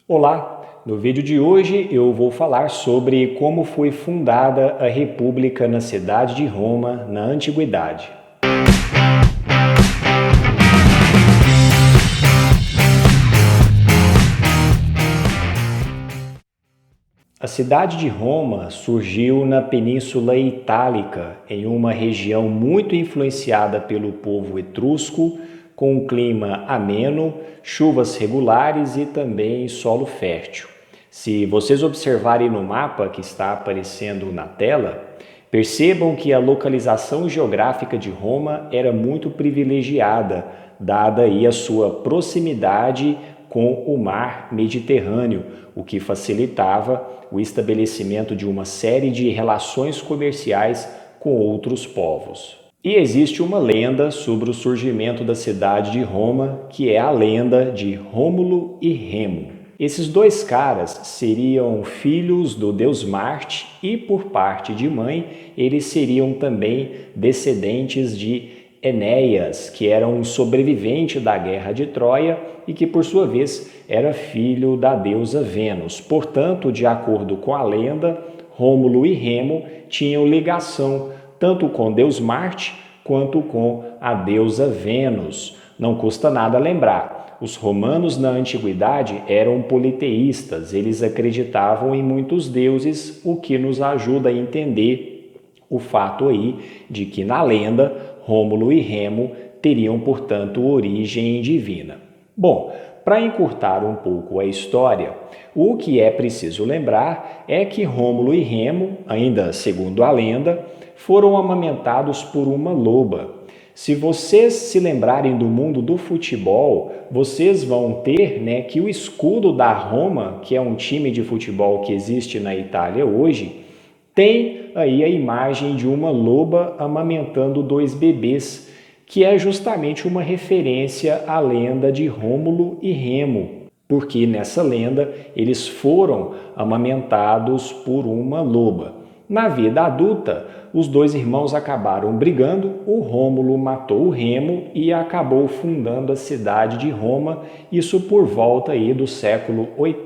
Olá! No vídeo de hoje eu vou falar sobre como foi fundada a República na cidade de Roma na Antiguidade. A cidade de Roma surgiu na Península Itálica, em uma região muito influenciada pelo povo etrusco, com um clima ameno, chuvas regulares e também solo fértil. Se vocês observarem no mapa que está aparecendo na tela, percebam que a localização geográfica de Roma era muito privilegiada, dada aí a sua proximidade com o mar Mediterrâneo, o que facilitava o estabelecimento de uma série de relações comerciais com outros povos. E existe uma lenda sobre o surgimento da cidade de Roma, que é a lenda de Rômulo e Remo. Esses dois caras seriam filhos do deus Marte e, por parte de mãe, eles seriam também descendentes de Enéas, que era um sobrevivente da Guerra de Troia e que, por sua vez, era filho da deusa Vênus. Portanto, de acordo com a lenda, Rômulo e Remo tinham ligação tanto com Deus Marte quanto com a deusa Vênus. Não custa nada lembrar, os romanos na antiguidade eram politeístas, eles acreditavam em muitos deuses, o que nos ajuda a entender o fato aí de que na lenda Rômulo e Remo teriam, portanto, origem divina. Bom, para encurtar um pouco a história, o que é preciso lembrar é que Rômulo e Remo, ainda segundo a lenda, foram amamentados por uma loba. Se vocês se lembrarem do mundo do futebol, vocês vão ter que o escudo da Roma, que é um time de futebol que existe na Itália hoje, tem aí a imagem de uma loba amamentando dois bebês, que é justamente uma referência à lenda de Rômulo e Remo, porque nessa lenda eles foram amamentados por uma loba. Na vida adulta, os dois irmãos acabaram brigando, o Rômulo matou o Remo e acabou fundando a cidade de Roma, isso por volta aí do século VIII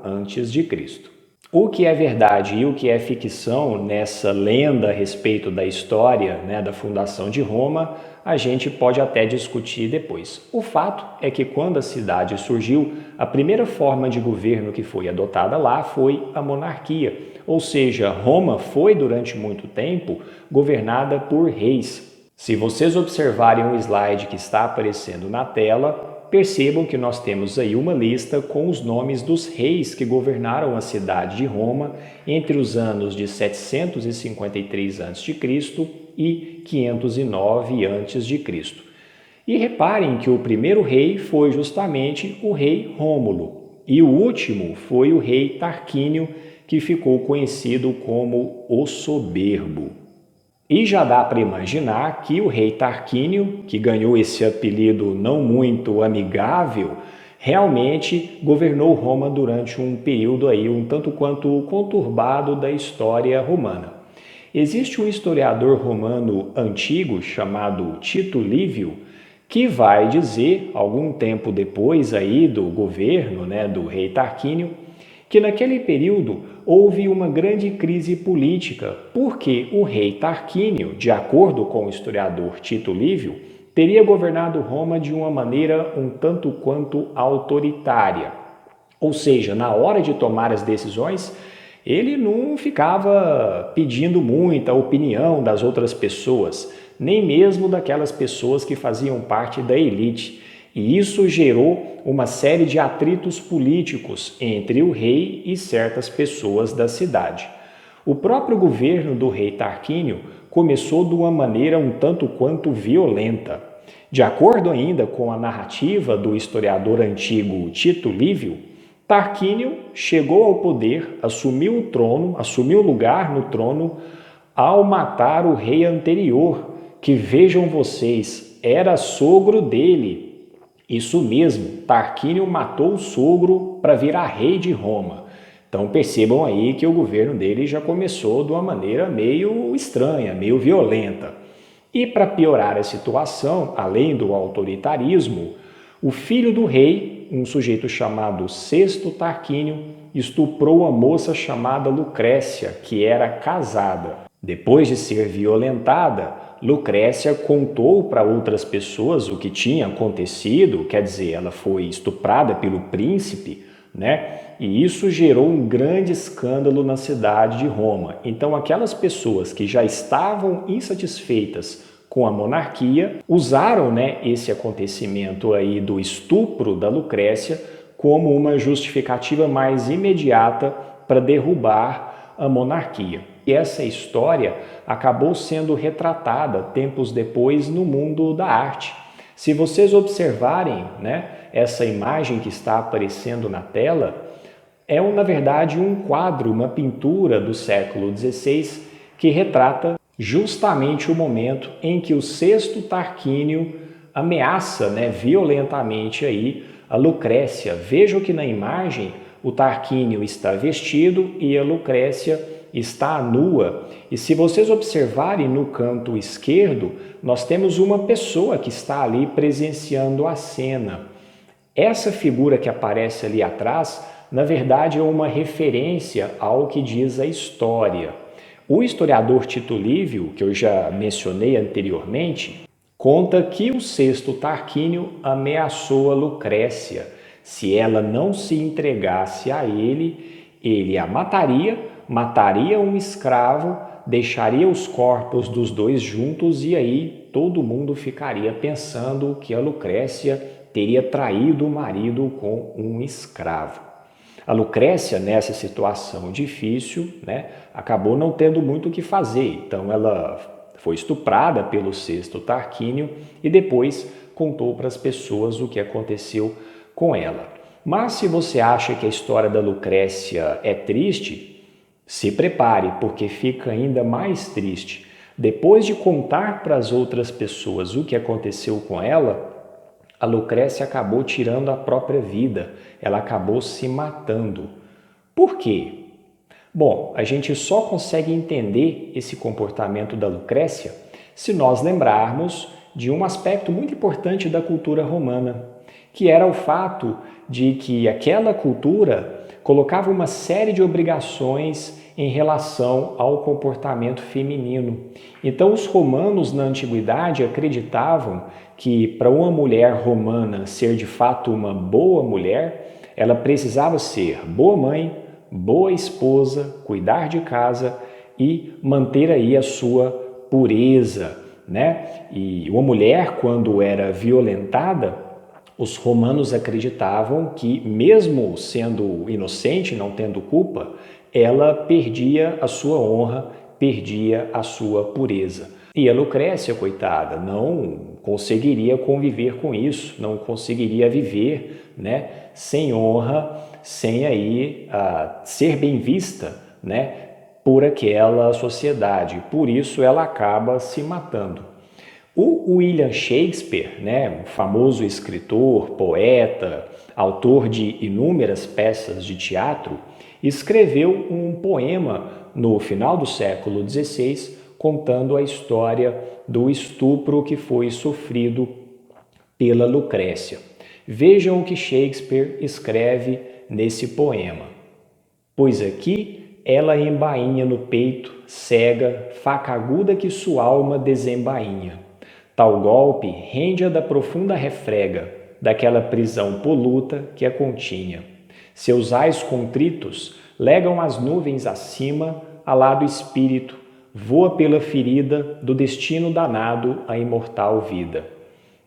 a.C. O que é verdade e o que é ficção nessa lenda a respeito da história da fundação de Roma, a gente pode até discutir depois. O fato é que quando a cidade surgiu, a primeira forma de governo que foi adotada lá foi a monarquia, ou seja, Roma foi durante muito tempo governada por reis. Se vocês observarem o slide que está aparecendo na tela, percebam que nós temos aí uma lista com os nomes dos reis que governaram a cidade de Roma entre os anos de 753 a.C. e 509 a.C. E reparem que o primeiro rei foi justamente o rei Rômulo e o último foi o rei Tarquínio, que ficou conhecido como o Soberbo. E já dá para imaginar que o rei Tarquínio, que ganhou esse apelido não muito amigável, realmente governou Roma durante um período aí um tanto quanto conturbado da história romana. Existe um historiador romano antigo chamado Tito Livio, que vai dizer, algum tempo depois aí do governo do rei Tarquínio, que naquele período houve uma grande crise política, porque o rei Tarquínio, de acordo com o historiador Tito Livio, teria governado Roma de uma maneira um tanto quanto autoritária. Ou seja, na hora de tomar as decisões, ele não ficava pedindo muita opinião das outras pessoas, nem mesmo daquelas pessoas que faziam parte da elite. E isso gerou uma série de atritos políticos entre o rei e certas pessoas da cidade. O próprio governo do rei Tarquínio começou de uma maneira um tanto quanto violenta. De acordo ainda com a narrativa do historiador antigo Tito Livio, Tarquínio chegou ao poder, assumiu o trono, assumiu lugar no trono ao matar o rei anterior, que vejam vocês, era sogro dele. Isso mesmo, Tarquínio matou o sogro para virar rei de Roma. Então percebam aí que o governo dele já começou de uma maneira meio estranha, meio violenta. E para piorar a situação, além do autoritarismo, o filho do rei aí um sujeito chamado Sexto Tarquínio estuprou uma moça chamada Lucrécia, que era casada. Depois de ser violentada, Lucrécia contou para outras pessoas o que tinha acontecido, quer dizer, ela foi estuprada pelo príncipe, né? E isso gerou um grande escândalo na cidade de Roma. Então, aquelas pessoas que já estavam insatisfeitas com a monarquia usaram, né, esse acontecimento aí do estupro da Lucrécia como uma justificativa mais imediata para derrubar a monarquia. E essa história acabou sendo retratada tempos depois no mundo da arte. Se vocês observarem, né, essa imagem que está aparecendo na tela, é na verdade um quadro, uma pintura do século XVI que retrata justamente o momento em que o Sexto Tarquínio ameaça, né, violentamente aí a Lucrécia. Vejam que na imagem o Tarquínio está vestido e a Lucrécia está nua. E se vocês observarem no canto esquerdo, nós temos uma pessoa que está ali presenciando a cena. Essa figura que aparece ali atrás, na verdade, é uma referência ao que diz a história. O historiador Tito Livio, que eu já mencionei anteriormente, conta que o Sexto Tarquínio ameaçou a Lucrécia. Se ela não se entregasse a ele a mataria, mataria um escravo, deixaria os corpos dos dois juntos e aí todo mundo ficaria pensando que a Lucrécia teria traído o marido com um escravo. A Lucrécia, nessa situação difícil, né, acabou não tendo muito o que fazer, então ela foi estuprada pelo Sexto Tarquínio e depois contou para as pessoas o que aconteceu com ela. Mas se você acha que a história da Lucrécia é triste, se prepare, porque fica ainda mais triste. Depois de contar para as outras pessoas o que aconteceu com ela, a Lucrécia acabou tirando a própria vida, ela acabou se matando. Por quê? Bom, a gente só consegue entender esse comportamento da Lucrécia se nós lembrarmos de um aspecto muito importante da cultura romana, que era o fato de que aquela cultura colocava uma série de obrigações em relação ao comportamento feminino. Então, os romanos na antiguidade acreditavam que para uma mulher romana ser de fato uma boa mulher, ela precisava ser boa mãe, boa esposa, cuidar de casa e manter aí a sua pureza, né? E uma mulher, quando era violentada, os romanos acreditavam que, mesmo sendo inocente, não tendo culpa, ela perdia a sua honra, perdia a sua pureza. E a Lucrécia, coitada, não conseguiria conviver com isso, não conseguiria viver, né, sem honra, sem aí ser bem vista, né, por aquela sociedade. Por isso ela acaba se matando. O William Shakespeare, né, famoso escritor, poeta, autor de inúmeras peças de teatro, escreveu um poema no final do século XVI contando a história do estupro que foi sofrido pela Lucrécia. Vejam o que Shakespeare escreve nesse poema. Pois aqui ela embainha no peito, cega, faca aguda que sua alma desembainha. Tal golpe rende-a da profunda refrega, daquela prisão poluta que a continha. Seus ais contritos legam as nuvens acima, alado espírito, voa pela ferida do destino danado a imortal vida.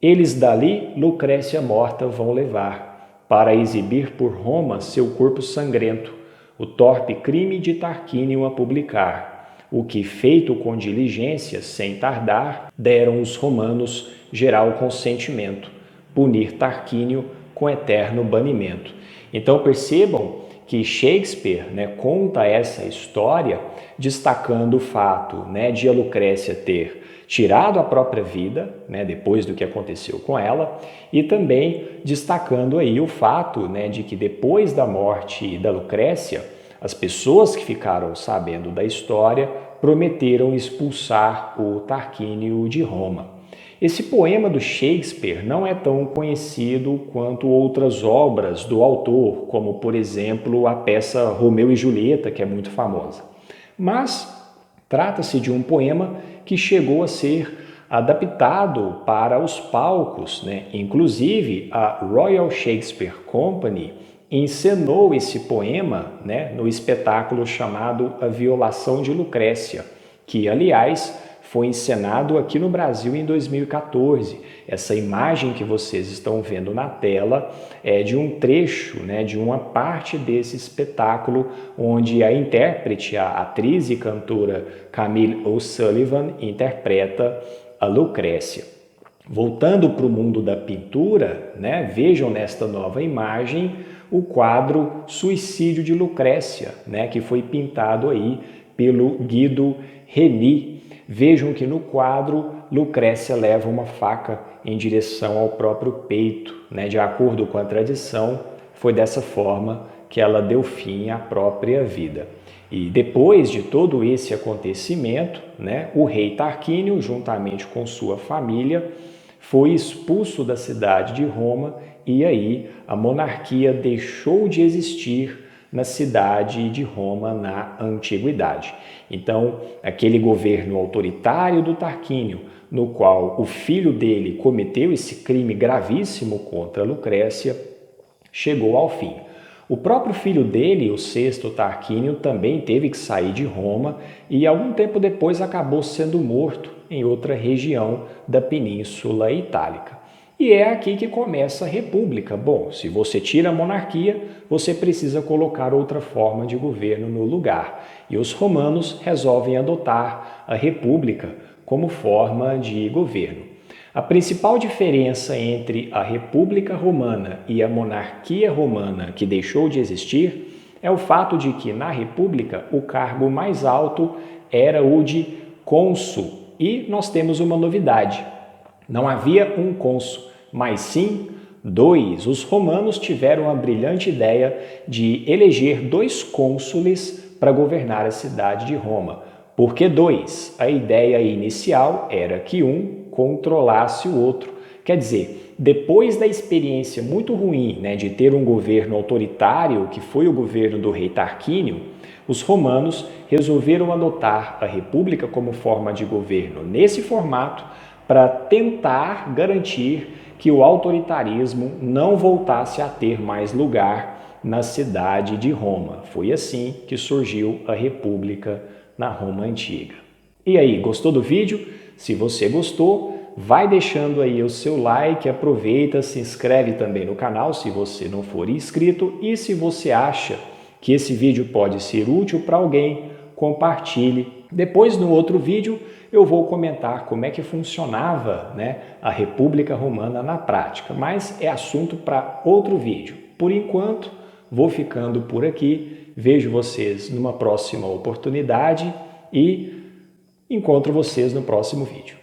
Eles dali Lucrécia morta vão levar, para exibir por Roma seu corpo sangrento, o torpe crime de Tarquínio a publicar. O que, feito com diligência, sem tardar, deram os romanos geral consentimento, punir Tarquínio com eterno banimento. Então percebam que Shakespeare, né, conta essa história destacando o fato, né, de a Lucrécia ter tirado a própria vida, né, depois do que aconteceu com ela, e também destacando aí o fato, né, de que depois da morte da Lucrécia, as pessoas que ficaram sabendo da história prometeram expulsar o Tarquínio de Roma. Esse poema do Shakespeare não é tão conhecido quanto outras obras do autor, como, por exemplo, a peça Romeu e Julieta, que é muito famosa. Mas trata-se de um poema que chegou a ser adaptado para os palcos, né? Inclusive, a Royal Shakespeare Company encenou esse poema, né, no espetáculo chamado A Violação de Lucrécia, que, aliás, foi encenado aqui no Brasil em 2014. Essa imagem que vocês estão vendo na tela é de um trecho, né, de uma parte desse espetáculo, onde a intérprete, a atriz e cantora Camille O'Sullivan, interpreta a Lucrécia. Voltando para o mundo da pintura, né, vejam nesta nova imagem o quadro Suicídio de Lucrécia, né, que foi pintado aí pelo Guido Reni. Vejam que no quadro Lucrécia leva uma faca em direção ao próprio peito, né? De acordo com a tradição, foi dessa forma que ela deu fim à própria vida. E depois de todo esse acontecimento, né, o rei Tarquínio, juntamente com sua família, foi expulso da cidade de Roma e aí a monarquia deixou de existir na cidade de Roma na antiguidade. Então, aquele governo autoritário do Tarquínio, no qual o filho dele cometeu esse crime gravíssimo contra Lucrécia, chegou ao fim. O próprio filho dele, o sexto Tarquínio, também teve que sair de Roma e algum tempo depois acabou sendo morto em outra região da Península Itálica. E é aqui que começa a república. Bom, se você tira a monarquia, você precisa colocar outra forma de governo no lugar. E os romanos resolvem adotar a república como forma de governo. A principal diferença entre a República Romana e a monarquia romana, que deixou de existir, é o fato de que na República o cargo mais alto era o de cônsul. E nós temos uma novidade: não havia um cônsul, mas sim dois. Os romanos tiveram a brilhante ideia de eleger dois cônsules para governar a cidade de Roma. Por que dois? A ideia inicial era que um controlasse o outro. Quer dizer, depois da experiência muito ruim, né, de ter um governo autoritário, que foi o governo do rei Tarquínio, os romanos resolveram adotar a república como forma de governo nesse formato para tentar garantir que o autoritarismo não voltasse a ter mais lugar na cidade de Roma. Foi assim que surgiu a república na Roma Antiga. E aí, gostou do vídeo? Se você gostou, vai deixando aí o seu like, aproveita, se inscreve também no canal se você não for inscrito e se você acha que esse vídeo pode ser útil para alguém, compartilhe. Depois, no outro vídeo, eu vou comentar como é que funcionava, né, a República Romana na prática, mas é assunto para outro vídeo. Por enquanto, vou ficando por aqui, vejo vocês numa próxima oportunidade e encontro vocês no próximo vídeo.